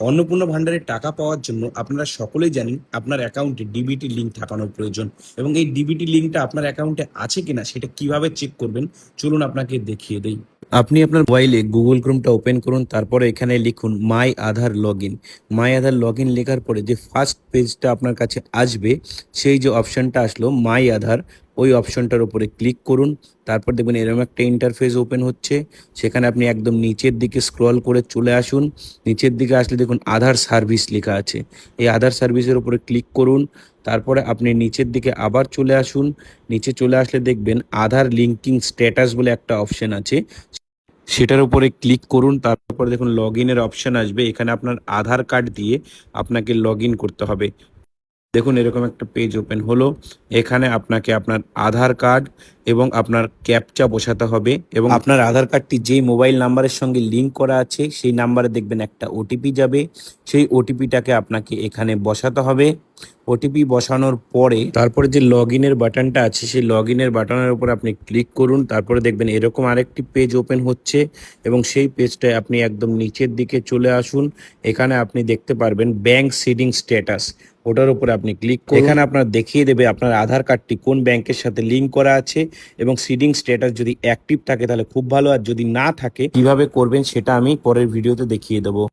অন্নপূর্ণা ভান্ডারের টাকা পাওয়ার জন্য আপনারা সকলেই জানেন আপনার অ্যাকাউন্টে ডিবিটি লিঙ্ক থাকানোর প্রয়োজন এবং এই ডিবিটি লিঙ্কটা আপনার অ্যাকাউন্টে আছে কিনা সেটা কিভাবে চেক করবেন চলুন আপনাকে দেখিয়ে দেই। আপনি আপনার মোবাইলে গুগল ক্রোমটা ওপেন করুন, তারপরে এখানে লিখুন my Aadhaar log in. My Aadhaar log in লেখার পরে যে ফার্স্ট পেজটা আপনার কাছে আসবে, সেই যে অপশনটা আসলো মাই আধার, ওই অপশনটার উপরে ক্লিক করুন। তারপর দেখবেন এরকম একটা ইন্টারফেস ওপেন হচ্ছে। সেখানে আপনি একদম নিচের দিকে স্ক্রল করে চলে আসুন। নিচের দিকে আসলে দেখুন আধার সার্ভিস লেখা আছে, এই আধার সার্ভিসের উপরে ক্লিক করুন। তারপরে আপনি নিচের দিকে আবার চলে আসুন। নিচে চলে আসলে দেখবেন আধার লিঙ্কিং স্ট্যাটাস বলে একটা অপশন আছে, সেটার উপরে ক্লিক করুন। তারপরে দেখুন লগ ইনের অপশন আসবে, এখানে আপনার আধার কার্ড দিয়ে আপনাকে লগ ইন করতে হবে। দেখুন এরকম একটা পেজ ওপেন হলো। এখানে আপনাকে আপনার আধার কার্ড এবং আপনার ক্যাপচা বসাতে হবে এবং আপনার আধার কার্ডটি যেই মোবাইল নাম্বারের সঙ্গে লিংক করা আছে সেই নাম্বারে দেখবেন একটা ওটিপি যাবে। সেই ওটিপিটাকে আপনাকে এখানে বসাতে হবে। ওটিপি বসানোর পরে তারপরে যে লগ ইনের বাটনটা আছে সেই লগ ইনের বাটনের উপর আপনি ক্লিক করুন। তারপরে দেখবেন এরকম আরেকটি পেজ ওপেন হচ্ছে এবং সেই পেজটায় আপনি একদম নিচের দিকে চলে আসুন। এখানে আপনি দেখতে পারবেন ব্যাংক সিডিং স্ট্যাটাস, ওটার উপরে আপনি ক্লিক করুন। এখানে আপনার দেখিয়ে দেবে আপনার আধার কার্ডটি কোন ব্যাংকের সাথে লিংক করা আছে এবং সিডিং স্ট্যাটাস যদি অ্যাক্টিভ থাকে তাহলে খুব ভালো, আর যদি না থাকে কিভাবে করবেন সেটা আমি পরের ভিডিওতে দেখিয়ে দেবো।